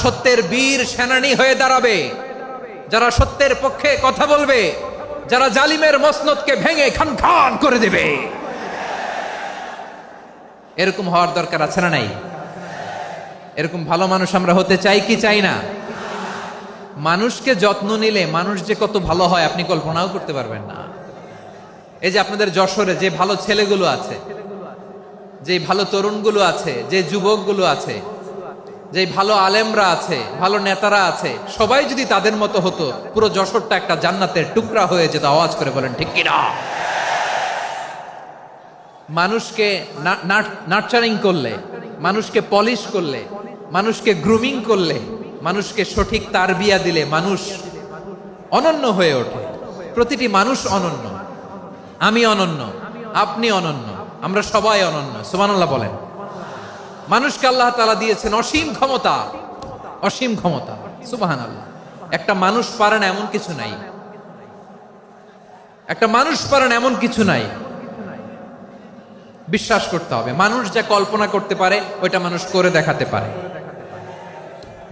সত্যের বীর সেনানী হয়ে দাঁড়াবে, যারা সত্যের পক্ষে কথা বলবে, যারা জালিমের মসনদকে ভেঙে খান খান করে দেবে, এরকম হওয়ার দরকার আছে না নাই? এরকম ভালো মানুষ আমরা হতে চাই কি চাই না? মানুষকে যত্ন নিলে মানুষ যে কত ভালো হয় আপনি কল্পনাও করতে পারবেন না। এই যে আপনাদের যশোরে যে ভালো ছেলেগুলো আছে, যে ভালো তরুণগুলো আছে, যে যুবকগুলো আছে, যে ভালো আলেমরা আছে, ভালো নেতারা আছে, সবাই যদি তাদের মতো হতো পুরো যশোরটা একটা জান্নাতের টুকরা হয়ে যেত। আওয়াজ করে বলেন ঠিক কিনা? মানুষকে নার্চারিং করলে, মানুষকে পলিশ করলে, মানুষকে গ্রুমিং করলে, মানুষকে সঠিক তারবিয়া দিলে মানুষ অনন্য হয়ে ওঠে। প্রতিটি মানুষ অনন্য। আমি অনন্য, আপনি অনন্য, আমরা সবাই অনন্য। সুবহানাল্লাহ বলেন। মানুষকে আল্লাহ তাআলা দিয়েছেন অসীম ক্ষমতা, অসীম ক্ষমতা। সুবহানাল্লাহ। একটা মানুষ পারে না এমন কিছু নাই, একটা মানুষ পারে না এমন কিছু নাই। বিশ্বাস করতে হবে, মানুষ যা কল্পনা করতে পারে ওইটা মানুষ করে দেখাতে পারে।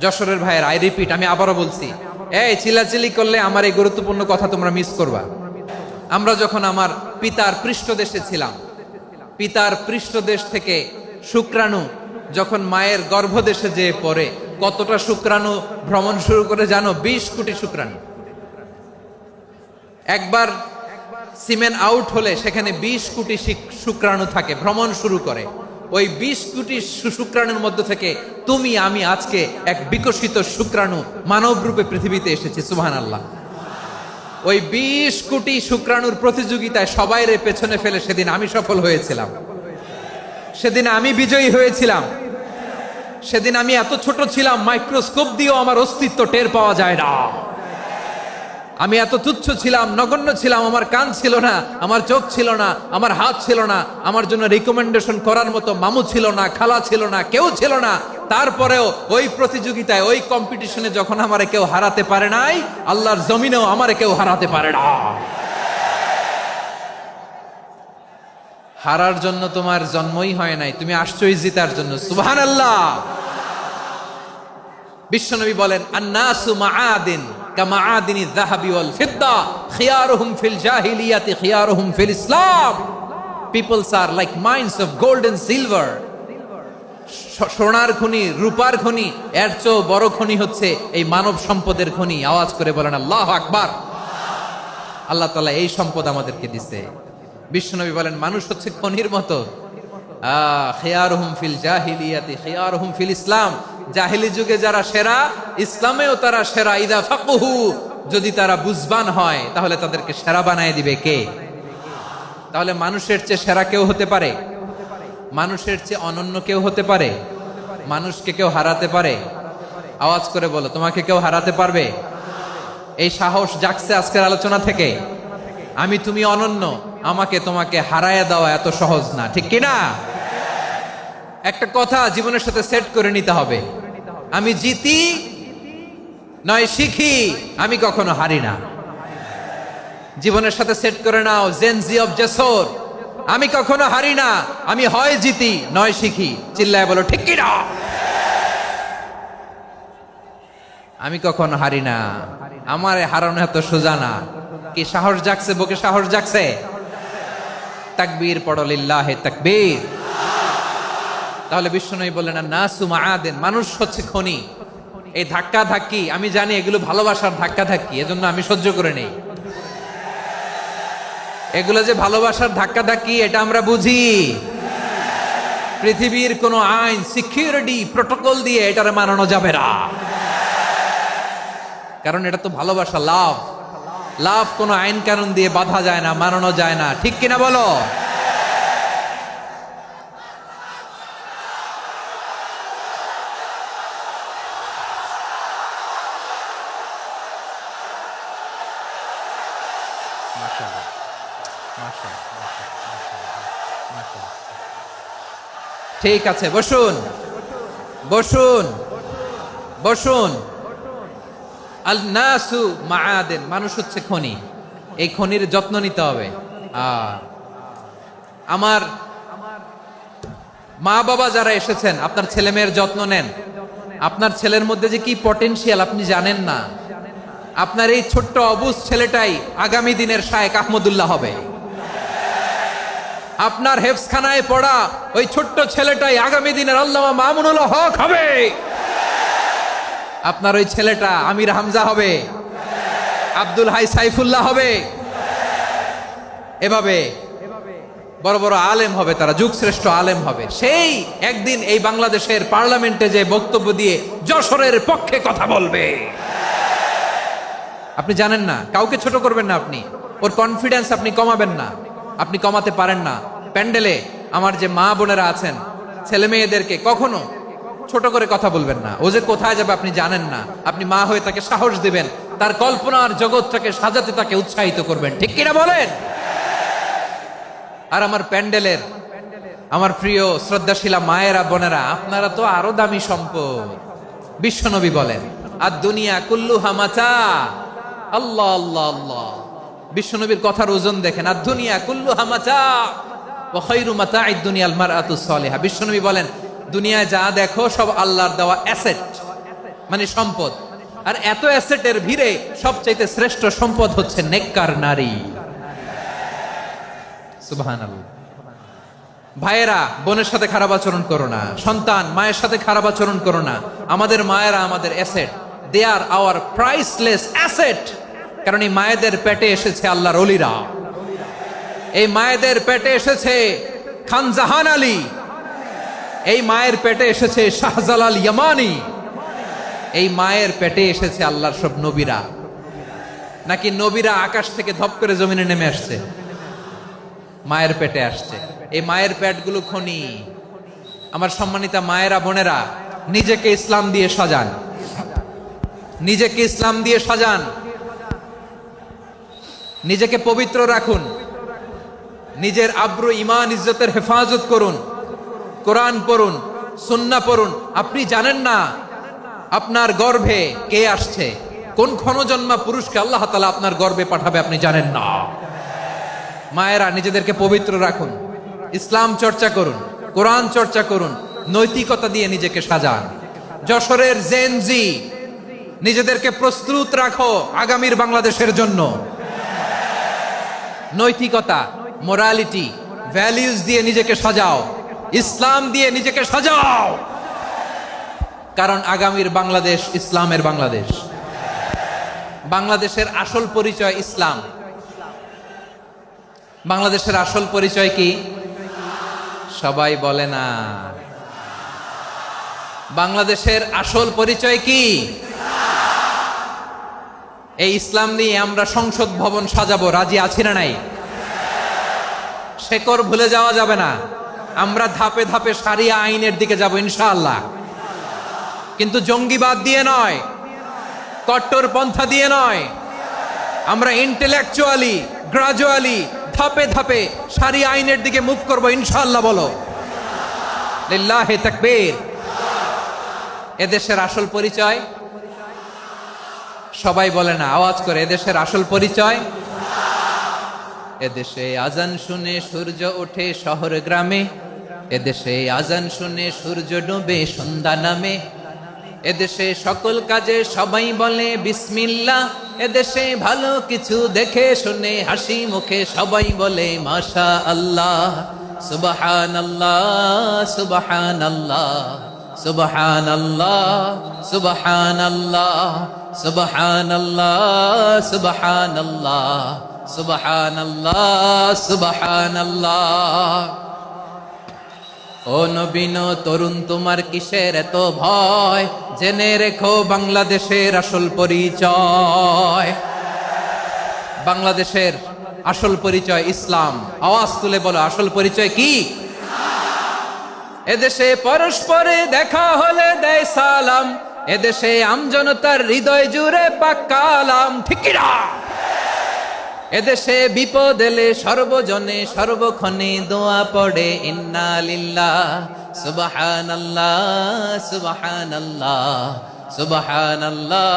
যশোরের ভাইয়ের, আই রিপিট, আমি আবারও বলছি, এই চিল্লাচিল্লি করলে আমার এই গুরুত্বপূর্ণ কথা তোমরা মিস করবা। আমরা যখন আমার পিতার পৃষ্ঠদেশে ছিলাম, পিতার পৃষ্ঠদেশ থেকে শুক্রাণু যখন মায়ের গর্ভদেশে যেয়ে পড়ে, কতটা শুক্রাণু ভ্রমণ শুরু করে জানো? 20 কোটি শুক্রাণু। একবার সিমেন আউট হলে সেখানে 20 কোটি শুক্রাণু থাকে, ভ্রমণ শুরু করে। ওই 20 কোটি শুক্রাণুর মধ্যে থেকে তুমি আমি আজকে এক বিকশিত শুক্রাণু মানব রূপে পৃথিবীতে এসেছি। সুবহানাল্লাহ। ওই 20 কোটি শুক্রাণুর প্রতিযোগিতায় সবাইরে পেছনে ফেলে সেদিন আমি সফল হয়েছিলাম, সেদিন আমি বিজয়ী হয়েছিলাম। সেদিন আমি এত ছোট ছিলাম, মাইক্রোস্কোপ দিয়েও আমার অস্তিত্ব টের পাওয়া যায় না। আমি এত তুচ্ছ ছিলাম, নগণ্য ছিলাম, আমার কান ছিল না, আমার চোখ ছিল না, আমার হাত ছিল না, আমার জন্য রিকমেন্ডেশন করার মতো মামু ছিল না, খালা ছিল না, কেউ ছিল না। তারপরেও ওই প্রতিযোগিতায়, ওই কম্পিটিশনে যখন আমারে কেউ হারাতে পারে নাই, আল্লাহর জমিনেও আমারে কেউ হারাতে পারে না। হারার জন্য তোমার জন্মই হয় নাই, তুমি আসছই জিতার জন্য। সুবহানাল্লাহ। বিশ্বনবী বলেন, আন্নাসু মাআদিন কামাআদিনি যাহাবি ওয়াল ফিদ্দা খিয়ারুহুম ফিল জাহিলিয়াতি খিয়ারুহুম ফিল ইসলাম। Peoples are like mines of gold and silver. সোনার খনি, রূপার খনি, এর চেয়েও বড় খনি হচ্ছে এই মানব সম্পদের খনি। আওয়াজ করে বলেন আল্লাহু আকবার। আল্লাহ তাআলা এই সম্পদ আমাদেরকে দিয়েছে। বিশ্বনবী বলেন, মানুষ হচ্ছে খনির মতো। খিয়ারুহুম ফিল জাহিলিয়াতি খিয়ারুহুম ফিল ইসলাম। জাহিলি যুগে যারা সেরা, ইসলামেও তারা সেরা। ইদা ফাকুহু, যদি তারা বুঝবান হয় তাহলে তাদেরকে সেরা বানায় দিবে কে? তাহলে মানুষের চেয়ে সেরা কেউ হতে পারে? মানুষের চেয়ে অনন্য কেউ হতে পারে? মানুষকে কেউ হারাতে পারে? আওয়াজ করে বলো, তোমাকে কেউ হারাতে পারবে? এই সাহস জাগছে আজকের আলোচনা থেকে। আমি তুমি অনন্য, আমাকে তোমাকে হারায় দেওয়া এত সহজ না, ঠিক কিনা? একটা কথা জীবনের সাথে সেট করে নিতে হবে, আমি জিতি নয় শিখি, আমি কখনো হারি না। জীবনের সাথে সেট করে নাও, জেনজি অফ যশোর, আমি কখনো হারি না, আমি হয় জিতি নয় শিখি। চিল্লায় বলো ঠিক কিনা? আমি কখনো হারি না, আমার হারানো এত সোজা না। কি সাহস জাগছে? বুকে সাহস জাগছে? তাকবীর পড়ো, লিল্লাহে তাকবীর। তাহলে বিশ্বনবী বললেন, নাসু মাআদিন, মানুষ হচ্ছে খনি। এই ধাক্কা ধাক্কি, আমি জানি এগুলো ভালোবাসার ধাক্কা ধাক্কি, এজন্য আমি সহ্য করে নেই। এগুলো যে ভালোবাসার ধাক্কা ধাক্কি, এটা আমরা বুঝি। পৃথিবীর কোন আইন, সিকিউরিটি প্রটোকল দিয়ে এটারে মানানো যাবে না, কারণ এটা তো ভালোবাসা, লাভ। লাভ কোন আইন কানুন দিয়ে বাধা যায় না, মানানো যায় না, ঠিক কিনা বলো? ঠিক আছে, বসুন বসুন বসুন। আল নাসু মাআদিন, মানুষ হচ্ছে খনি। এই খনির যত্ন নিতে হবে। আমার মা বাবা যারা এসেছেন, আপনার ছেলে মেয়ের যত্ন নেন। আপনার ছেলের মধ্যে যে কি পটেনশিয়াল আপনি জানেন না। আপনার এই ছোট্ট অবুজ ছেলেটাই আগামী দিনের শায়েখ আহমদুল্লাহ হবে। আপনার হেফসখানায় পড়া ওই ছোট্ট ছেলেটাই আগামী দিনের আল্লামা মামুনুল হক হবে। আপনার ওই ছেলেটা আমির হামজা হবে, আব্দুল হাই সাইফুল্লাহ হবে। এভাবে বড় বড় আলেম হবে, তারা যুগশ্রেষ্ঠ আলেম হবে। সেই একদিন এই বাংলাদেশের পার্লামেন্টে যে বক্তব্য দিয়ে যশোরের পক্ষে কথা বলবে। আপনি জানেন না, কাউকে ছোট করবেন না, আপনি ওর কনফিডেন্স আপনি কমাবেন না, আপনি কমাতে পারেন না। প্যান্ডেলে আমার যে মা বোনেরা আছেন, ছেলে মেয়েদেরকে কখনো ছোট করে কথা বলবেন না। ও যে কোথায় যাবে আপনি জানেন না। আপনি মা হয়ে তাকে সাহস দিবেন, তার কল্পনার জগৎটাকে সাজাতে তাকে উৎসাহিত করবেন, ঠিক কিনা বলেন? আর আমার প্যান্ডেলের আমার প্রিয় শ্রদ্ধাশীলা মায়েরা বোনেরা, আপনারা তো আরো দামি সম্পদ। বিশ্বনবী বলেন, আর দুনিয়া কুল্লুহা মাতা। আল্লাহ আল্লাহ আল্লাহ, বিশ্বনবীর কথার ওজন দেখেন। আর দুনিয়া কুল্লুহা মাতা ওয়া খায়রু মাতা'আদ দুনিয়াল মারআতুস সালিহা। বিশ্বনবী বলেন, দুনিয়ায় যা দেখো সব আল্লাহর দেওয়া অ্যাসেট, মানে সম্পদ। আর এত অ্যাসেটের ভিড়ে সবচাইতে শ্রেষ্ঠ সম্পদ হচ্ছে নেককার নারী। সুবহানাল্লাহ। ভাইয়েরা বোনের সাথে খারাপ আচরণ করো না, সন্তান মায়ের সাথে খারাপ আচরণ করো না। আমাদের মায়েরা আমাদের asset, they are our priceless asset. কারণ এই মায়েদের পেটে এসেছে আল্লাহর ওলিরা, এই মায়েদের পেটে এসেছে খান জাহান আলী, এই মায়ের পেটে এসেছে শাহজালাল ইয়ামানি, এই মায়ের পেটে এসেছে আল্লাহর সব নবীরা। নাকি নবীরা আকাশ থেকে ধপ করে জমিনে নেমে আসছে? মায়ের পেটে আসছে। এই মায়ের পেটগুলো খনি। আমার সম্মানিতা মায়েরা বোনেরা, নিজেকে ইসলাম দিয়ে সাজান, নিজেকে ইসলাম দিয়ে সাজান, নিজেকে পবিত্র রাখুন, নিজের আব্রু ইমান ইজ্জতের হেফাজত করুন, কোরআন পড়ুন, সুন্নাহ পড়ুন। আপনি জানেন না আপনার গর্ভে কে আসছে, কোন ক্ষণজন্মা পুরুষকে আল্লাহ তাআলা আপনার গর্ভে পাঠাবে আপনি জানেন না। মায়েরা নিজেদেরকে পবিত্র রাখুন, ইসলাম চর্চা করুন, কোরআন চর্চা করুন, নৈতিকতা দিয়ে নিজেকে সাজান। যশোরের জেনজি, নিজেদেরকে প্রস্তুত রাখো আগামীর বাংলাদেশের জন্য। নৈতিকতা, মোরালিটি, ভ্যালিউজ দিয়ে নিজেকে সাজাও, ইসলাম দিয়ে নিজেকে সাজাও। কারণ আগামীর বাংলাদেশ ইসলামের বাংলাদেশ। বাংলাদেশের আসল পরিচয় ইসলাম। বাংলাদেশের আসল পরিচয় কি? সবাই বলে না। বাংলাদেশের আসল পরিচয় কি? এই ইসলাম নিয়ে আমরা সংসদ ভবন সাজাবো, রাজি আছি না নাই? শেকড় ভুলে যাওয়া যাবে না। আমরা ধাপে ধাপে শারিয়া আইনের দিকে যাব ইনশাআল্লাহ, কিন্তু জঙ্গিবাদ দিয়ে নয়, কট্টর পন্থা দিয়ে নয়। আমরা ইন্টেলেকচুয়ালি, গ্রাজুয়ালি, ধাপে ধাপে শারিয়া আইনের দিকে মুভ করবো ইনশাআল্লাহ। বলো লিল্লাহি তাকবীর। এদেশের আসল পরিচয় সবাই বলে না, আওয়াজ করে, এদেশের আসল পরিচয়। এদেশে আজান শুনে সূর্য ওঠে শহর গ্রামে, এদেশে আজান শুনে সূর্য ডুবে সন্ধ্যা নামে, এদেশে সকল কাজে সবাই বলে বিসমিল্লাহ, এদেশে ভালো কিছু দেখে শুনে হাসি মুখে সবাই বলে মাশা আল্লাহ, সুবহানাল্লাহ সুবহানাল্লাহ সুবহানাল্লাহ সুবহানাল্লাহ সুবহানাল্লাহ সুবহানাল্লাহ সুবহানাল্লাহ সুবহানাল্লাহ। ও নবীন তরুণ, তোমার কিসের এত ভয়? জেনে রেখো বাংলাদেশের আসল পরিচয়। বাংলাদেশের আসল পরিচয় ইসলাম। আওয়াজ তুলে বলো, আসল পরিচয় কি? এদেশে পরস্পরে দেখা হলে দেয় সালাম, এদেশে আমজনতার হৃদয় জুড়ে পাক্কালাম, ঠিক কি না? এদেশে বিপদ এলে সর্বজনে সর্বক্ষণে দোয়া পড়ে ইন্না লিল্লাহ সুবহানাল্লাহ সুবহানাল্লাহ সুবহানাল্লাহ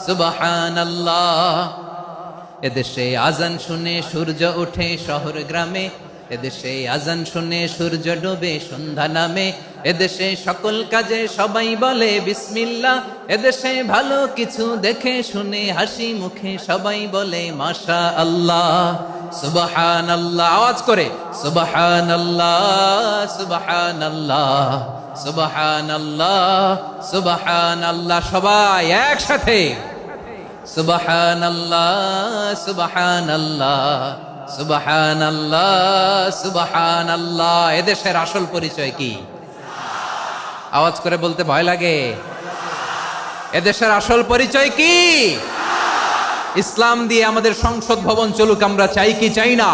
সুবহানাল্লাহ। এদেশে আজান শুনে সূর্য ওঠে শহর গ্রামে, এদেশে আজান শুনে সূর্য ডোবে সন্ধ্যা নামে, এদেশে সকল কাজে সবাই বলে বিসমিল্লাহ, এদেশে ভালো কিছু দেখে শুনে হাসি মুখে সবাই বলে মাশা আল্লাহ, সুবহানাল্লাহ। আওয়াজ করে সুবহানাল্লাহ, সুবহানাল্লাহ, সুবহানাল্লাহ, সুবহানাল্লাহ। সবাই একসাথে সুবহানাল্লাহ, সুবহানাল্লাহ, সুবহানাল্লাহ, সুবহানাল্লাহ। এদেশের আসল পরিচয় কি? আওয়াজ করে বলতে ভয় লাগে। এদেশের আসল পরিচয় কি? ইসলাম দিয়ে আমাদের সংসদ ভবন চলুক, আমরা চাই কি চাই না?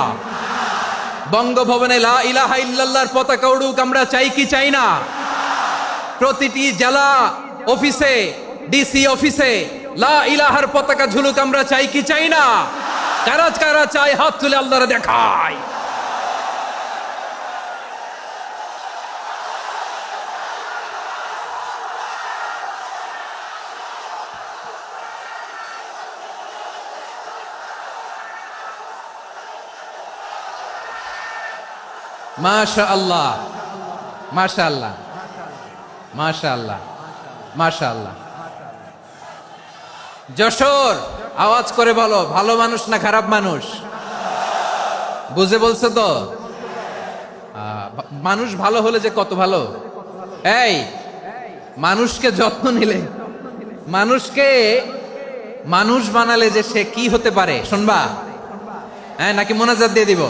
বঙ্গভবনে লা ইলাহা ইল্লাল্লাহর পতাকা উড়ুক, আমরা চাই কি চাই না? প্রতিটি জেলা অফিসে, ডিসি অফিসে লা ইলাহার পতাকা ঝুলুক, আমরা চাই কি চাই না? কারা কারা চাই হাত তুলে আল্লাহরে দেখায়। মাশাআল্লাহ, মাশাআল্লাহ, মাশাআল্লাহ, মাশাআল্লাহ। যশোর, আওয়াজ করে বলো, ভালো মানুষ না খারাপ মানুষ? বুঝে বলছো তো? মানুষ ভালো হলে যে কত ভালো। এই মানুষকে যত্ন নিলে, মানুষকে মানুষ বানালে যে সে কি হতে পারে শুনবা? হ্যাঁ, নাকি মোনাজাত দিয়ে দিব?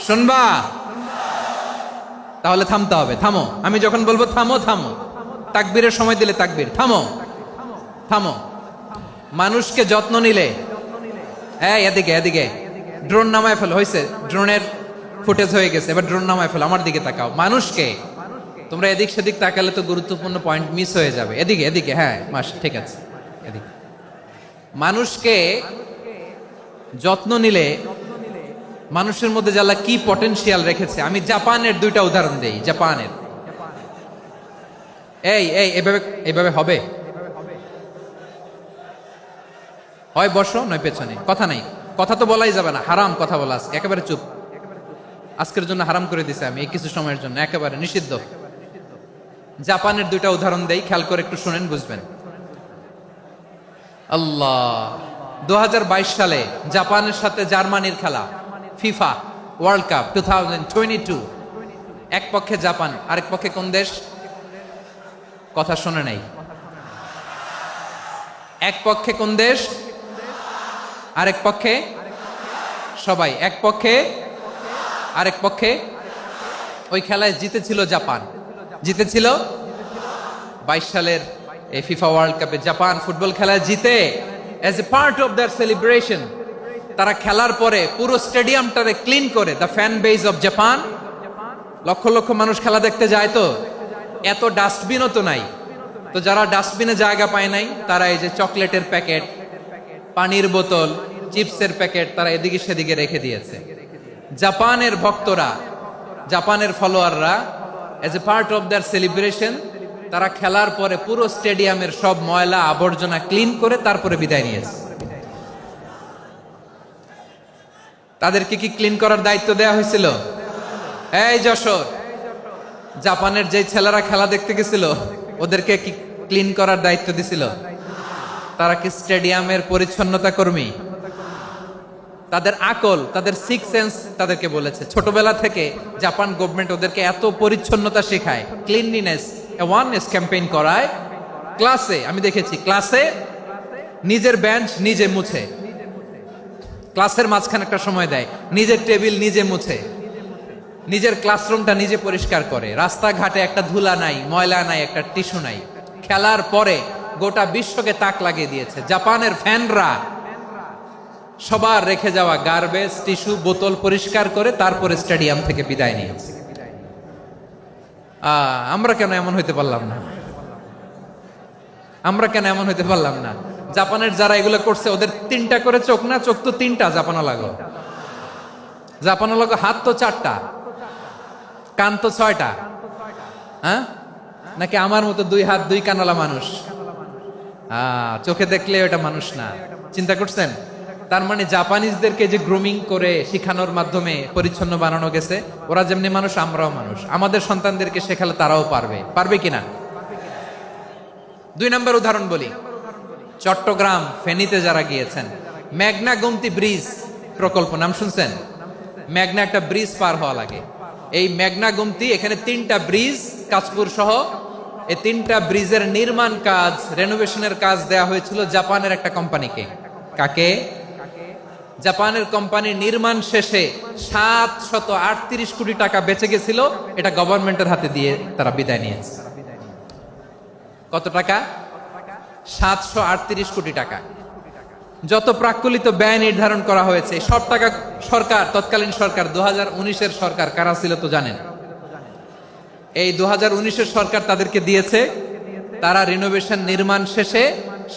শুনবা? তাহলে থামতে হবে। থামো, আমি যখন বলবো থামো থামো, তাকবীরের সময় দিলে তাকবীর, থামো থামো। মানুষকে যত্ন নিলে, এই এদিকে এদিকে, ড্রোন নামায় ফেল। হয়েছে, ড্রোনের ফুটেজ হয়ে গেছে, এবার ড্রোন নামায় ফেল। আমার দিকে তাকাও। মানুষকে, তোমরা এদিক সেদিক তাকালে তো গুরুত্বপূর্ণ পয়েন্ট মিস হয়ে যাবে। এদিকে এদিকে, হ্যাঁ মাস, ঠিক আছে, এদিকে। মানুষকে যত্ন নিলে মানুষের মধ্যে যারা কি পটেনশিয়াল রেখেছে। আমি জাপানের দুইটা উদাহরণ দেই। জাপানের, এই এই এভাবে এভাবে হবে, হয় বসো নয় পেছনে, কথা নাই, কথা তো বলাই যাবে না, হারাম কথা বলা আছে। একেবারে চুপ, আজকের জন্য হারাম করে দিছে আমি, এই কিছু সময়ের জন্য একেবারে নিষিদ্ধ। জাপানের দুইটা উদাহরণ দেই, খেয়াল করে একটু শুনেন, বুঝবেন। আল্লাহ, 2022 সালে জাপানের সাথে জার্মানির খেলা, ফিফা ওয়ার্ল্ড কাপ 2022। এক পক্ষে জাপান, আরেক পক্ষে কোন দেশ? কথা শুনে নাই। এক পক্ষে কোন দেশ, আরেক পক্ষে সবাই। এক পক্ষে, আরেক পক্ষে। ওই খেলায় জিতেছিল জাপান, জিতেছিল 22 সালের এই ফিফা ওয়ার্ল্ড কাপে। জাপান ফুটবল খেলায় জিতে, as a part of their celebration তারা খেলার পরে পুরো স্টেডিয়ামটারে ক্লিন করে। The fan base of Japan, lakh lakh মানুষ খেলা দেখতে যায়, তো এত ডাস্টবিনও তো নাই। তো যারা ডাস্টবিনে জায়গা পায় নাই, তারা এই যে চকলেটের প্যাকেট, পানির বোতল, চিপসের প্যাকেট তারা এদিকে সেদিকে রেখে দিয়েছে। জাপানের ভক্তরা, জাপানের ফলোয়াররা, as a part of their celebration তারা খেলার পরে পুরো স্টেডিয়ামের সব ময়লা আবর্জনা ক্লিন করে তারপরে বিদায় নিয়েছে। তাদেরকে কি ক্লিন করার দায়িত্ব দেওয়া হয়েছিল? এই যশোর, জাপানের যে ছেলেরা খেলা দেখতে গেছিল ওদেরকে কি ক্লিন করার দায়িত্ব দিছিল? তারা কি স্টেডিয়ামের পরিচ্ছন্নতা কর্মী? তাদের আকল, তাদের সিক্স সেন্স তাদেরকে বলেছে। ছোটবেলা থেকে জাপান গভর্নমেন্ট ওদেরকে এত পরিচ্ছন্নতা শেখায়, ক্লিনলিনেস অ্যাওয়ারনেস ক্যাম্পেইন করায়। ক্লাসে আমি দেখেছি, ক্লাসে নিজের বেঞ্চ নিজে মুছে, ক্লাসের মাঝখানে একটা সময় দেয়, নিজের টেবিল নিজে মুছে, নিজের ক্লাসরুমটা নিজে পরিষ্কার করে। রাস্তাঘাটে একটা ধুলা নাই, ময়লা নাই, একটা টিস্যু নাই। খেলার পরে গোটা বিশ্বকে তাক লাগিয়ে দিয়েছে। জাপানের ফ্যানরা সবার রেখে যাওয়া গার্বেজ, টিস্যু, বোতল পরিষ্কার করে তারপরে স্টেডিয়াম থেকে বিদায় নিয়েছে। আমরা কেন এমন হইতে পারলাম না? আমরা কেন এমন হইতে পারলাম না? জাপানের যারা এগুলো করছে ওদের 3টা করে চোখ না? চোখ তো 3টা, জাপানো লাগো, জাপানো লাগো। হাত তো 4টা, কান তো 6টা। হ্যাঁ, নাকি আমার মতো 2 হাত 2 কানওয়ালা মানুষ? চোখে দেখলে ওটা মানুষ না। চিন্তা করছেন? তার মানে জাপানিজদেরকে যে গ্রুমিং করে শিখানোর মাধ্যমে পরিচ্ছন্ন বানানো গেছে, ওরা যেমনি মানুষ আমরাও মানুষ, আমাদের সন্তানদেরকে শেখালে তারাও পারবে। পারবে কিনা? 2 নম্বর উদাহরণ বলি। চট্টগ্রাম ফেনীতে যারা গিয়েছেন, মেঘনা গোমতী ব্রিজ প্রকল্প নাম শুনছেন? মেঘনা একটা ব্রিজ পার হওয়া লাগে। এই মেঘনা গোমতী, এখানে 3টা ব্রিজ কাঁচপুর সহ, এই 3টা ব্রিজের নির্মাণ কাজ, রেনোভেশনের কাজ দেয়া হয়েছিল জাপানের একটা কোম্পানিকে। কাকে? জাপানের কোম্পানি। নির্মাণ শেষে 738 কোটি টাকা বেঁচে গেছিল, এটা গভর্নমেন্টের হাতে দিয়ে তারা বিদায় নিয়েছে। কত টাকা? 738 কোটি টাকা। যত প্রাক্কলিত ব্যয় নির্ধারণ করা হয়েছে সব টাকা সরকার, তৎকালীন সরকার 2019-এর সরকার, কারা ছিল তো জানেন? এই 2019-এর সরকার তাদেরকে দিয়েছে। তারা রিনোভেশন নির্মাণ শেষে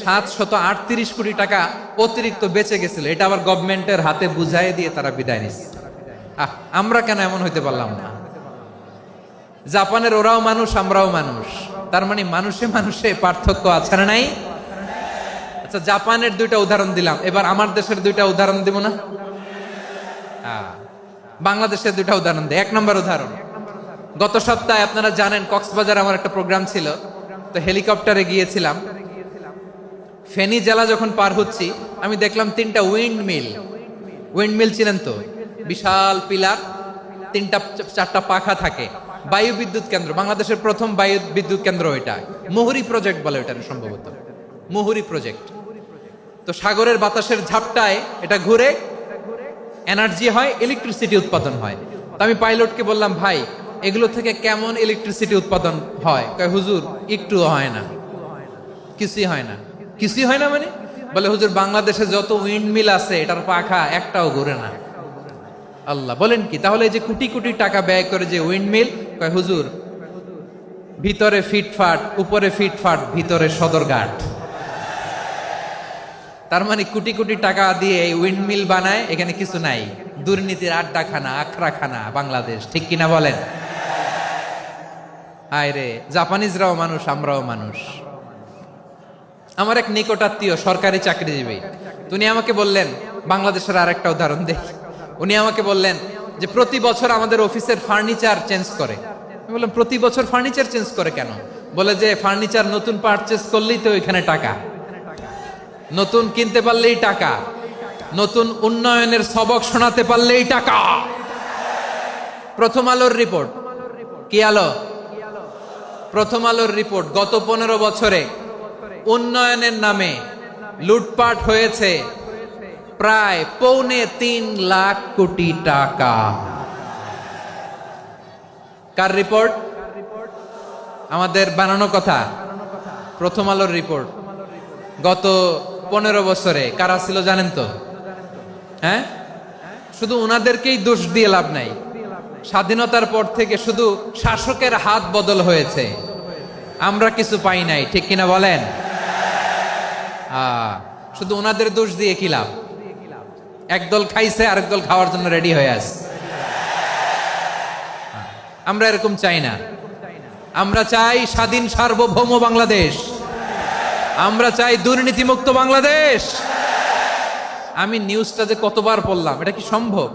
738 কোটি টাকা অতিরিক্ত বেঁচে গেছিল, এটা আবার গভর্নমেন্টের হাতে বুঝাই দিয়ে তারা বিদায় নিচ্ছে। আমরা কেন এমন হইতে পারলাম না? জাপানের ওরাও মানুষ, আমরাও মানুষ, তার মানে মানুষে মানুষে পার্থক্য আছে না নাই? আচ্ছা, জাপানের 2টা উদাহরণ দিলাম, এবার আমার দেশের 2টা উদাহরণ দিব না? বাংলাদেশের 2টা উদাহরণ দেয়। 1 নম্বর উদাহরণ, গত সপ্তাহে আপনারা জানেন কক্সবাজার আমার একটা প্রোগ্রাম ছিল, তো হেলিকপ্টারে গিয়েছিলাম। ফেনী জেলা যখন পার হচ্ছি, আমি দেখলাম 3টা উইন্ডমিল। উইন্ডমিল চিনেন তো? বিশাল পিলার, 3টা-4টা পাখা থাকে। বায়ু বিদ্যুৎ কেন্দ্র, বাংলাদেশের প্রথম বায়ু বিদ্যুৎ কেন্দ্র এটা। মুহুরী প্রজেক্ট বলে এটা সম্ভবত, মুহুরী প্রজেক্ট। তো সাগরের বাতাসের ঝাপটায় এটা ঘুরে এনার্জি হয়, ইলেকট্রিসিটি উৎপাদন হয়। তো আমি পাইলটকে বললাম, ভাই এগুলো থেকে কেমন ইলেকট্রিসিটি উৎপাদন হয়? কয়, হুজুর একটুও হয় না, কিছুই হয় না। কিছুই হয় না মানে? বলে, হুজুর বাংলাদেশে যত উইন্ডমিল আছে এটার পাখা একটাও ঘুরে না। আল্লাহ, বলেন কি? তাহলে এই যে কোটি কোটি টাকা ব্যয় করে যে উইন্ডমিল, কয় হুজুর ভিতরে ফিটফাট, উপরে ফিটফাট, ভিতরে সদরঘাট। তার মানে কোটি কোটি টাকা দিয়ে এই উইন্ডমিল বানায়, এখানে কিছু নাই। দুর্নীতির আড্ডাখানা, আখড়াখানা বাংলাদেশ, ঠিক কিনা বলেন? আয় রে, জাপানিজরাও মানুষ, আমরাও মানুষ। আমার এক নিকটাত্মীয় সরকারি চাকরিজীবী, উনি আমাকে বললেন, বাংলাদেশের আর একটা উদাহরণ দেখ। উনি আমাকে বললেন যে প্রতি বছর আমাদের অফিসের ফার্নিচার চেঞ্জ করে। আমি বললাম, প্রতি বছর ফার্নিচার চেঞ্জ করে কেন? বলে যে ফার্নিচার নতুন পারচেজ করলেই তো এখানে টাকা, নতুন কিনতে পারলেই টাকা, নতুন উন্নয়নের সবক শোনাতে পারলেই টাকা। প্রথম আলোর রিপোর্ট। কি আলো? প্রথম আলোর রিপোর্ট। গত 15 বছরে উন্নয়নের নামে লুটপাট হয়েছে প্রায় 3.25 লাখ কোটি টাকা। কার রিপোর্ট? আমাদের বানানো কথা। প্রথম আলোর রিপোর্ট। গত 15 বছরে কারা ছিল জানেন তো? হ্যাঁ, শুধু ওনাদেরকেই দোষ দিয়ে লাভ নাই। স্বাধীনতার পর থেকে শুধু শাসকের হাত বদল হয়েছে, আমরা কিছু পাই নাই, ঠিক কিনা বলেন? শুধু ওনাদের দোষ দিয়ে কি লাভ? একদল খাইছে, আরেক দল খাওয়ার জন্য রেডি হয়ে আছে। আমরা এরকম চাই না। আমরা চাই স্বাধীন সার্বভৌম বাংলাদেশ। আমরা চাই দুর্নীতিমুক্ত বাংলাদেশ। আমি নিউজটা যে কতবার পড়লাম, এটা কি সম্ভব?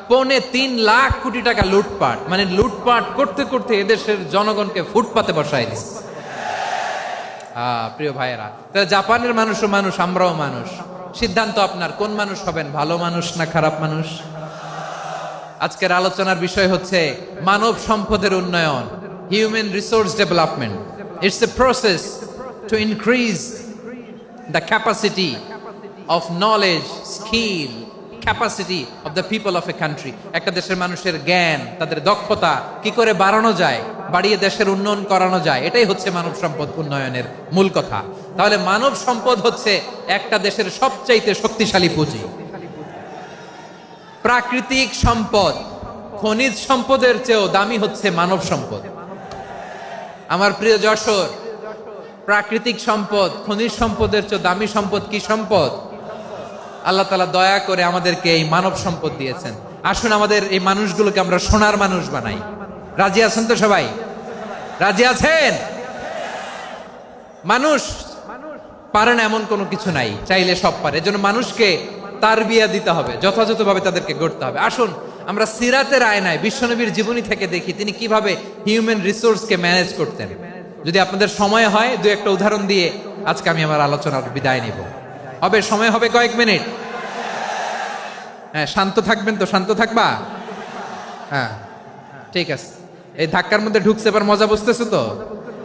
3.25 লাখ কোটি টাকা লুটপাট, মানে লুটপাট করতে করতে এদেশের জনগণকে ফুটপাতে বসায় দিচ্ছে। প্রিয় ভাইয়েরা, তাহলে জাপানের মানুষও মানুষ, আমরাও মানুষ। সিদ্ধান্ত আপনার, কোন মানুষ হবেন, ভালো মানুষ না খারাপ মানুষ? আজকের আলোচনার বিষয় হচ্ছে মানব সম্পদের উন্নয়ন, human resource development. It's a process to increase the capacity of knowledge, skill, capacity of the people of a country. একটা দেশের মানুষের জ্ঞান, তাদের দক্ষতা কি করে বাড়ানো যায়, বাড়িয়ে দেশের উন্নয়ন করানো যায়, এটাই হচ্ছে মানব সম্পদ উন্নয়নের মূল কথা। তাহলে মানব সম্পদ হচ্ছে একটা দেশের সবচাইতে শক্তিশালী পুঁজি। প্রাকৃতিক সম্পদ, খনিজ সম্পদের চেয়েও দামি হচ্ছে মানব সম্পদ। আমার প্রিয় যশোর, প্রাকৃতিক সম্পদ, খনিজ সম্পদের চেয়ে দামি সম্পদ কি সম্পদ? আল্লাহ তাআলা দয়া করে আমাদেরকে এই মানব সম্পদ দিয়েছেন। আসুন আমাদের এই মানুষগুলোকে আমরা সোনার মানুষ বানাই। রাজি আছেন তো সবাই? রাজি আছেন? মানুষ পারে না এমন কোনো কিছু নাই, চাইলে সব পারে। এজন্য মানুষকে তারবিয়া দিতে হবে, যথাযথভাবে তাদেরকে গড়তে হবে। আসুন আমরা সিরাতের আয়নায় বিশ্বনবীর জীবনী থেকে দেখি তিনি কিভাবে হিউম্যান রিসোর্সকে ম্যানেজ করতেন। যদি আপনাদের সময় হয় দু একটা উদাহরণ দিয়ে আজকে আমি আমার আলোচনার বিদায় নিব। হবে সময় হবে কয়েক মিনিট? হ্যাঁ, শান্ত থাকবেন তো? শান্ত থাকবা? হ্যাঁ ঠিক আছে। এই ধাক্কার মধ্যে ঢুকছে, এবার মজা বুঝতেছো তো?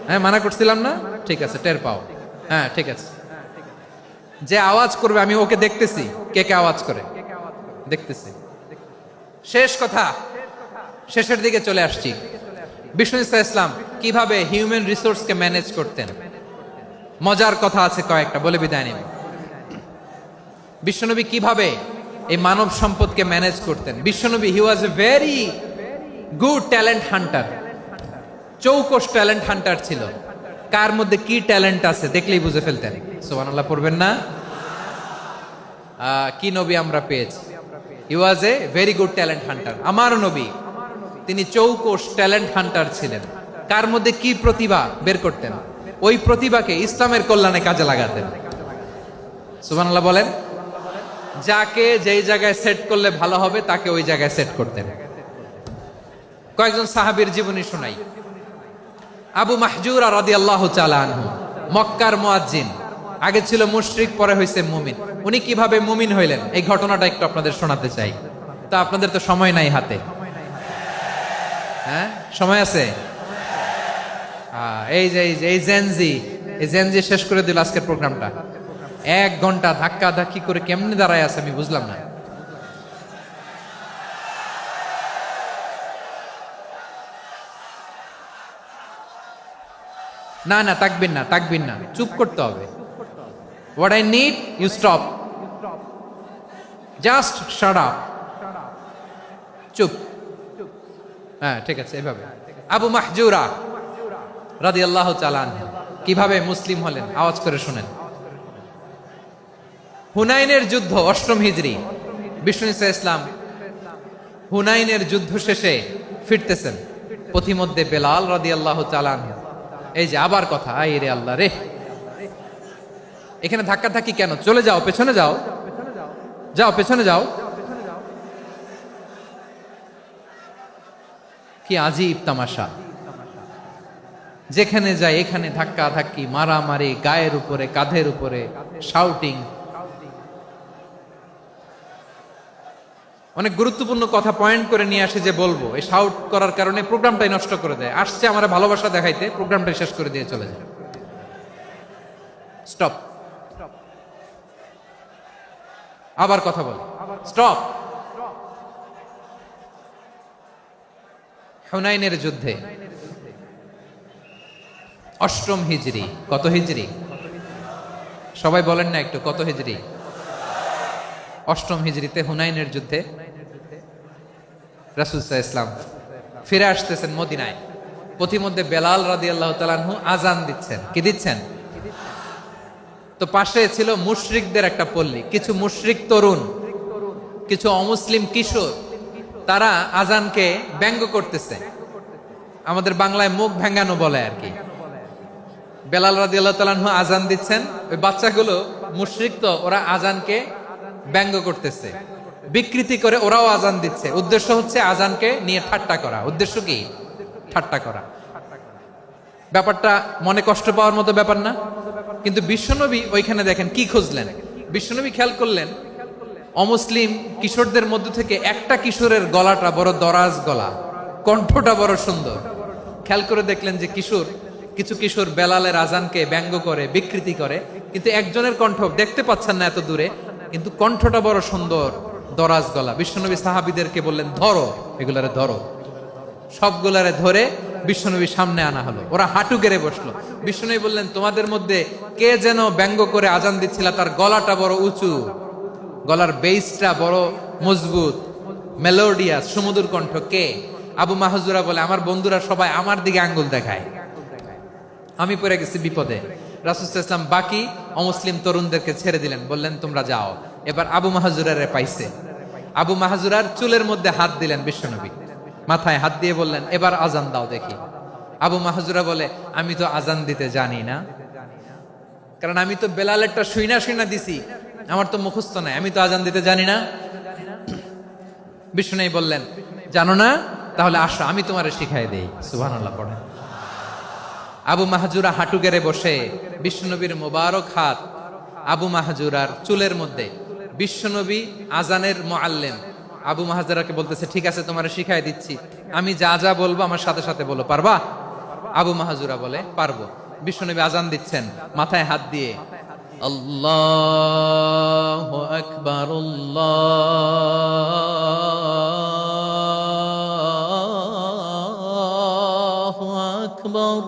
হ্যাঁ, মানা করছিলাম না? ঠিক আছে, টের পাও। হ্যাঁ ঠিক আছে। যে আওয়াজ করবে আমি ওকে দেখতেছি, কে কে আওয়াজ করে দেখতেছি। শেষ কথা, শেষের দিকে চলে আসছি। বিষ্ণু ইসলাম কিভাবে হিউম্যান রিসোর্সকে ম্যানেজ করতেন, মজার কথা আছে কয়েকটা, বলে বিদায় নেব। বিশ্বনবী কিভাবে এই মানব সম্পদকে ম্যানেজ করতেন। বিশ্বনবী he was a very good talent hunter, চৌকস ট্যালেন্ট হান্টার ছিল। কার মধ্যে কি ট্যালেন্ট আছে দেখলেই বুঝে ফেলতেন। সুবহানাল্লাহ পড়বেন না? কি নবী আমরা পেয়েছি! He was a very good talent hunter. আমার নবী তিনি চৌকস ট্যালেন্ট হান্টার ছিলেন। কার মধ্যে কি প্রতিভা বের করতেন, ওই প্রতিভাকে ইসলামের কল্যাণে কাজে লাগাতেন। সুবহানাল্লাহ বলেন। যাকে যেই জায়গায় সেট করলে ভালো হবে তাকে ওই জায়গায় সেট করতেন। কয়েকজন সাহাবীর জীবনী শোনাই। আবু মাহজুরা রাদিয়াল্লাহু তাআলা আনহু, মক্কার মুয়াজ্জিন, আগে ছিল মুশরিক, পরে হইছে মুমিন। উনি কিভাবে মুমিন হইলেন এই ঘটনাটা একটু আপনাদের শোনাতে চাই। তা আপনাদের তো সময় নাই হাতে। হ্যাঁ সময় আছে? এই জেনজি শেষ করে দিল আজকের প্রোগ্রামটা। 1 ঘন্টা ধাক্কা ধাক্কি করে কেমনে দাঁড়ায় আছে আমি বুঝলাম না। না না, তাকবিন না, চুপ করতে হবে। What I need you stop, just shut up, চুপ। হ্যাঁ ঠিক আছে, এভাবে। আবু মাহজুরা রাদিয়াল্লাহু তাআলা আনহু কিভাবে মুসলিম হলেন আওয়াজ করে শুনেন। হুনাইনের যুদ্ধ, 8ম হিজরি। বিষ্ণু ইসলাম হুনাইনের যুদ্ধ শেষে ফিরতেছেন, পথিমধ্যে বেলাল রাদিয়াল্লাহু তাআলা আনহু, এই যে আবার কথা, আই রে আল্লাহ রে, এখানে ধাক্কা ধাক্কি কেন? চলে যাও, পেছনে যাও, পেছনে যাও। কি আজীব তামাশা! যেখানে যায় এখানে ধাক্কা ধাক্কি, মারামারি, গায়ের উপরে, কাঁধের উপরে, শাউটিং। অনেক গুরুত্বপূর্ণ কথা পয়েন্ট করে নিয়ে আসে যে বলবো, এই শাউট করার কারণে প্রোগ্রামটাই নষ্ট করে দেয়। আসছে আমার ভালোবাসা দেখাইতে, প্রোগ্রামটাই শেষ করে দিয়ে চলে যায়। স্টপ। আবার কথা বল, স্টপ। হুনাইনের যুদ্ধে 8ম হিজরি। কত হিজরি? সবাই বলেন না একটু, কত হিজরি? 8ম হিজরিতে হুনাইনের যুদ্ধে রাসূল সাল্লাল্লাহু আলাইহি ওয়াসাল্লাম ফিরে আসতেছেন মদিনায়। পথিমধ্যে বেলাল রাদিয়াল্লাহু তাআলা আনহু আজান দিচ্ছেন। কি দিচ্ছেন? তো পাশে ছিল মুশরিকদের একটা পল্লী, কিছু মুশরিক তরুণ, কিছু অমুসলিম কিশোর, তারা আজানকে ব্যঙ্গ করতেছে। আমাদের বাংলায় মুখ ভেঙ্গানো বলে আর কি। বেলাল রাদিয়াল্লাহু তাআলা আনহু আজান দিচ্ছেন, ওই বাচ্চাগুলো মুশরিক, তো ওরা আজানকে ব্যঙ্গ করতেছে, বিকৃতি করে ওরাও আজান দিচ্ছে। উদ্দেশ্য হচ্ছে আজানকে নিয়ে ঠাট্টা করা। উদ্দেশ্য কি? ঠাট্টা করা। ব্যাপারটা মনে কষ্ট পাওয়ার মতো ব্যাপার না? কিন্তু বিশ্বনবী ওইখানে দেখেন কি খুঁজলেন। বিশ্বনবী খেয়াল করলেন অমুসলিম কিশোরদের মধ্য থেকে একটা কিশোরের গলাটা বড় দরাজ গলা, কণ্ঠটা বড় সুন্দর। খেয়াল করে দেখলেন যে কিছু কিশোর বেলালের আজানকে ব্যঙ্গ করে, বিকৃতি করে, কিন্তু একজনের কণ্ঠ দেখতে পাচ্ছেন না এত দূরে, কিন্তু কণ্ঠটা বড় সুন্দর, দরাজ গলা। বিশ্বনবী সাহাবীদেরকে বললেন, ধরো এগুলারে, ধরো। সবগুলারে ধরে বিশ্বনবীর সামনে আনা হলো। ওরা হাঁটু গেড়ে বসলো। বিশ্বনবী বললেন, তোমাদের মধ্যে কে যেন ব্যঙ্গ করে আজান দিচ্ছিল, তার গলাটা বড় উঁচু, গলার বেসটা বড় মজবুত, মেলোডিয়াস, সুমধুর কণ্ঠ। কে? আবু মাহজুরা বলে, আমার বন্ধুরা সবাই আমার দিকে আঙ্গুল দেখায়, আমি পড়ে গেছি বিপদে। রাসূল সাল্লাল্লাহু আলাইহি ওয়াসাল্লাম বাকি অমুসলিম তরুণদেরকে ছেড়ে দিলেন, বললেন তোমরা যাও। এবার আবু মাহজুরারে পাইছে। আবু মাহজুরার চুলের মধ্যে হাত দিলেন বিশ্বনবী, মাথায় হাত দিয়ে বললেন, এবার আজান দাও দেখি। আবু মাহজুরা বলে, আমি তো আজান দিতে জানি না। কারণ আমি তো বেলালেরটা শুইনা শুইনা দিছি, আমার তো মুখস্থ নাই, আমি তো আজান দিতে জানি না। বিষ্ণু বললেন, জানো না? তাহলে আসো, আমি তোমারে শিখাই দেই। সুবহানাল্লাহ পড়েন। আবু মাহজুরা হাঁটু গেড়ে বসে, বিশ্বনবীর মোবারক হাত আবু মাহজুরার চুলের মধ্যে। বিশ্বনবী আজানের মুআল্লিম আবু মাহজুরাকে বলতেছে, ঠিক আছে তোমারে শিখাই দিচ্ছি, আমি যা যা বলবো আমার সাথে সাথে বলো, পারবা? আবু মাহজুরা বলে, পারবো। বিশ্বনবী আজান দিচ্ছেন, মাথায় হাত দিয়ে আল্লাহু আকবার, আল্লাহু আকবার।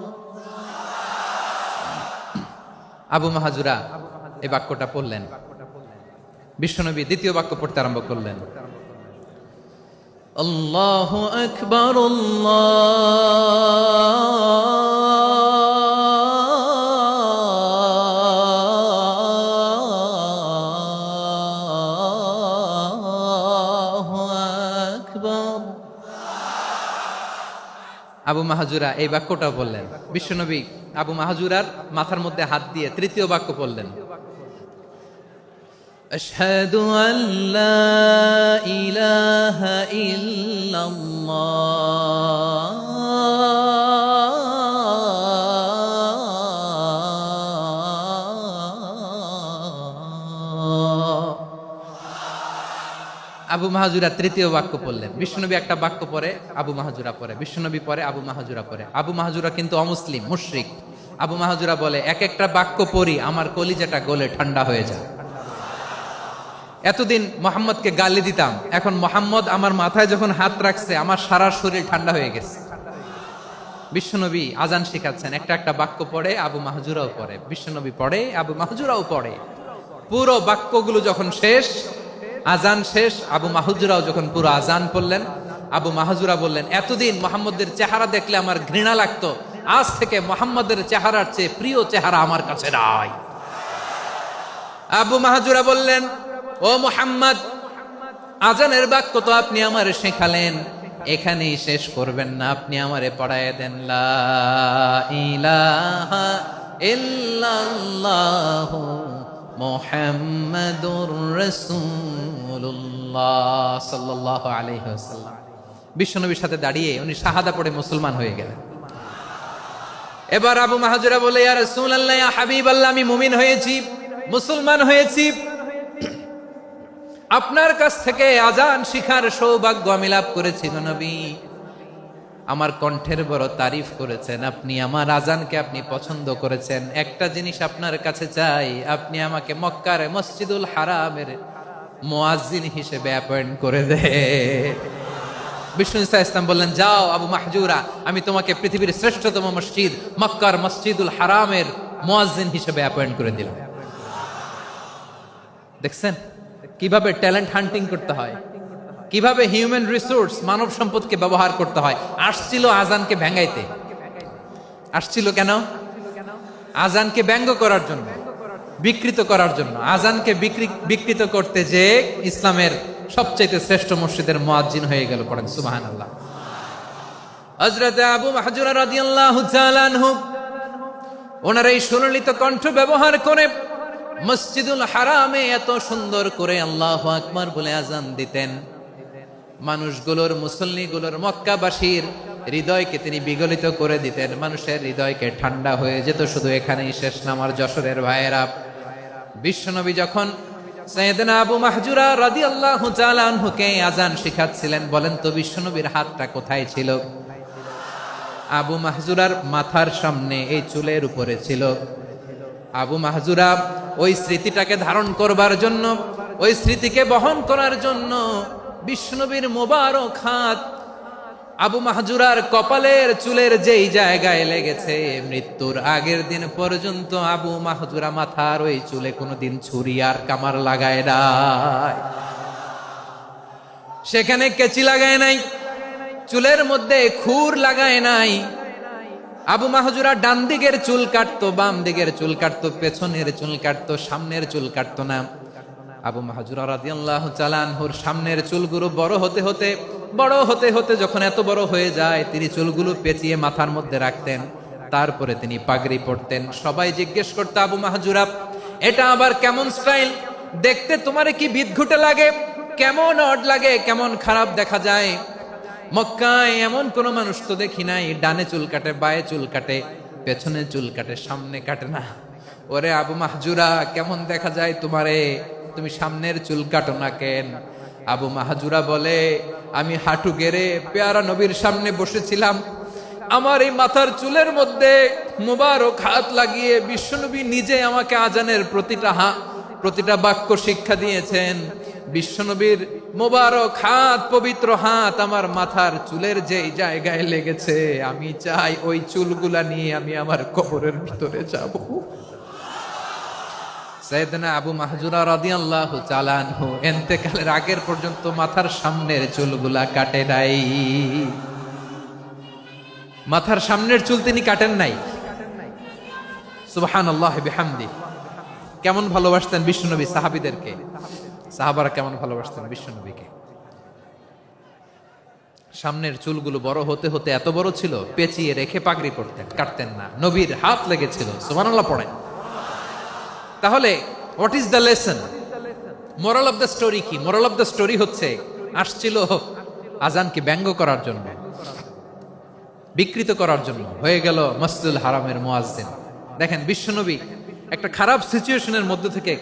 আবু মাহজুরা এই বাক্যটা পড়লেন। বিশ্বনবী দ্বিতীয় বাক্য পড়তে আরম্ভ করলেন, আল্লাহু আকবার, আল্লাহু আকবার। আবু মাহজুরা এই বাক্যটা বললেন। বিশ্বনবী আবু মাহজুরার মাথার মধ্যে হাত দিয়ে তৃতীয় বাক্য বললেন, আশহাদু আল্লা ইলাহা ইল্লাল্লাহ। আবু মাহজুরা তৃতীয় বাক্য পড়লেন। বিশ্বনবী একটা বাক্য পরে আবু মাহজুরা পরে, বিশ্বনবী পরে আবু মাহজুরা পরে। আবু মাহজুরা কিন্তু অমুসলিম, মুশরিক। আবু মাহজুরা বলে, এক একটা বাক্য পড়ি আমার কলিজাটা গলে ঠান্ডা হয়ে যায়। এতদিন মোহাম্মদকে গালি দিতাম, এখন মোহাম্মদ আমার মাথায় যখন হাত রাখছে আমার সারা শরীর ঠান্ডা হয়ে গেছে। বিশ্বনবী আজান শিখাচ্ছেন, একটা একটা বাক্য পড়ে আবু মাহজুরাও পড়ে, বিশ্বনবী পড়ে আবু মাহজুরাও পড়ে। পুরো বাক্যগুলো যখন শেষ, আজান শেষ, আবু মাহজুরাও যখন পুরো আজান পড়লেন, আবু মাহজুরা বললেন, এতদিন মোহাম্মদের চেহারা দেখলে আমার ঘৃণা লাগতো, আজ থেকে মোহাম্মদের চেহারার চেয়ে প্রিয় চেহারা আমার কাছে নাই। আবু মাহজুরা বললেন, ও মুহাম্মদ, আজানের বাক্য তো আপনি আমারে শেখালেন, এখানেই শেষ করবেন না, আপনি আমারে পড়ায় দেন, লা ইলাহা ইল্লাল্লাহু মুহাম্মাদুর রাসূলুল্লাহ সাল্লাল্লাহু আলাইহি ওয়াসাল্লাম। বিশ্বনবীর সাথে দাঁড়িয়ে উনি শাহাদা পড়ে মুসলমান হয়ে গেলেন। এবার আবু মাহজুরা বলে, ইয়া রাসূলুল্লাহ, ইয়া হাবিবাল্লাহ, আমি মুমিন হয়েছি, মুসলমান হয়েছি, আপনার কাছ থেকে আজান শিখার সৌভাগ্য আমি লাভ করেছি গো নবী। আমার কণ্ঠের বড় তারিফ করেছেন আপনি, আমার আজানকে আপনি পছন্দ করেছেন। একটা জিনিস আপনার কাছে চাই, আপনি আমাকে মক্কার মসজিদুল হারামের মুয়াজ্জিন হিসেবে অ্যাপয়েন্ট করে দে। বিষ্ণু ইসলাম বললেন, যাও আবু মাহজুরা, আমি তোমাকে পৃথিবীর শ্রেষ্ঠতম মসজিদ মক্কার মসজিদুল হারামের মুয়াজ্জিন হিসেবে অ্যাপয়েন্ট করে দিলাম। দেখছেন কিভাবে ট্যালেন্ট হান্টিং করতে হয়, কিভাবে হিউম্যান রিসোর্স মানব সম্পদকে ব্যবহার করতে হয়। আসছিল আজানকে ভেঙাইতে, আসছিল কেন? আজানকে ব্যঙ্গ করার জন্য, বিকৃত করার জন্য। আজানকে বিকৃত করতে যে ইসলামের সবচেয়ে শ্রেষ্ঠ মসজিদের মুয়াজ্জিন হয়ে গেল। পড়েন সুবহানাল্লাহ। হযরত আবু মাহজুরা রাদিয়াল্লাহু তাআলা আনহু ওনার এই সুললিত কণ্ঠ ব্যবহার করে মসজিদুল হারামে এত সুন্দর করে আল্লাহু আকবার বলে আজান দিতেন। মানুষগুলোর, মুসল্লিগুলোর, মক্কাবাসীর হৃদয়কে তিনি বিগলিত করে দিতেন, মানুষের হৃদয়কে ঠান্ডা হয়ে যেত। শুধু এখানেই শেষ না আমার যশোরের ভাইয়েরা। বিশ্বনবী যখন সাইয়েদনা আবু মাহজুরা রাদিয়াল্লাহু তাআলা আনহুকে আজান শিখাচ্ছিলেন, বলেন তো বিশ্বনবীর হাতটা কোথায় ছিল? আবু মাহজুরার মাথার সামনে, এই চুলের উপরে ছিল। আবু মাহজুরা ওই স্মৃতিটাকে ধারণ করবার জন্য, ওই স্মৃতিকে বহন করার জন্য বিশ্বনবীর মোবারক হাত আবু মাহজুরার কপালের চুলের যেই জায়গায় লেগেছে, মৃত্যুর আগের দিন পর্যন্ত আবু মাহজুরা মাথার ওই চুলে কোনোদিন ছুরি আর কামার লাগায় নাই, সেখানে কেচি লাগায় নাই, চুলের মধ্যে খুর লাগায় নাই। আবু মাহজুরা ডান দিকের চুল কাটতো, বাম দিকের চুল কাটতো, পেছনের চুল কাটতো, সামনের চুল কাটতো না। আবু মাহজুরা রাদিয়াল্লাহু তাআলা আনহুর সামনের চুলগুলো বড় হতে হতে যখন এত বড় হয়ে যায়, তিনি চুলগুলো পেঁচিয়ে মাথার মধ্যে রাখতেন। তারপরে তিনি পাগড়ি পরতেন। সবাই জিজ্ঞেস করতো, আবু মাহজুরা এটা আবার কেমন স্টাইল? দেখতে তোমারে কি বিদঘুটে লাগে, কেমন অড লাগে, কেমন খারাপ দেখা যায়। মক্কায় এমন কোন মানুষ তো দেখি নাই ডানে চুল কাটে, বায়ে চুল কাটে, পেছনে চুল কাটে, সামনে কাটে না। ওরে আবু মাহজুরা কেমন দেখা যায় তোমারে, তুমি সামনের চুল কাটো না কেন? আবু মাহজুরা বলে, আমি হাঁটু গেড়ে পেয়ারা নবীর সামনে বসেছিলাম, আমার এই মাথার চুলের মধ্যে মুবারক হাত লাগিয়ে বিশ্বনবী নিজে আমাকে আজানের প্রতিটা বাক্য শিক্ষা দিয়েছেন। বিশ্বনবীর মোবারক হাত, পবিত্র হাত আমার মাথার চুলের যেই জায়গায় লেগেছে, আমি চাই ওই চুলগুলা নিয়ে আমি আমার কবরের ভিতরে যাব। সাইয়েদনা আবু মাহজুরা রাদিয়াল্লাহু তাআলা আনহু ইন্তেকালের আগের পর্যন্ত মাথার সামনের চুলগুলা কাটে নাই। মাথার সামনের চুল তিনি কাটেন নাই। সুবহানাল্লাহি বিহামদি। কেমন ভালোবাসতেন বিশ্বনবী সাহাবীদেরকে, সাহাবারা কেমন ভালোবাসতেন বিশ্বনবীকে। সামনের চুলগুলো বড় হতে হতে এত বড় ছিল, পেঁচিয়ে রেখে পাগড়ি পরতেন, কাটতেন না। নবীর হাত লেগেছিল। সুবহানাল্লাহ পড়েন। তাহলে what is the lesson, moral of the story কি? মোরাল অফ দ্য স্টোরি হচ্ছে, আসছিল আজানকে ব্যঙ্গ করার জন্য, বিকৃত করার জন্য, হয়ে গেল মসজিদুল হারামের মুয়াজ্জিন। দেখেন বিশ্বনবী একটা খারাপ সিচুয়েশনের মধ্যে থেকে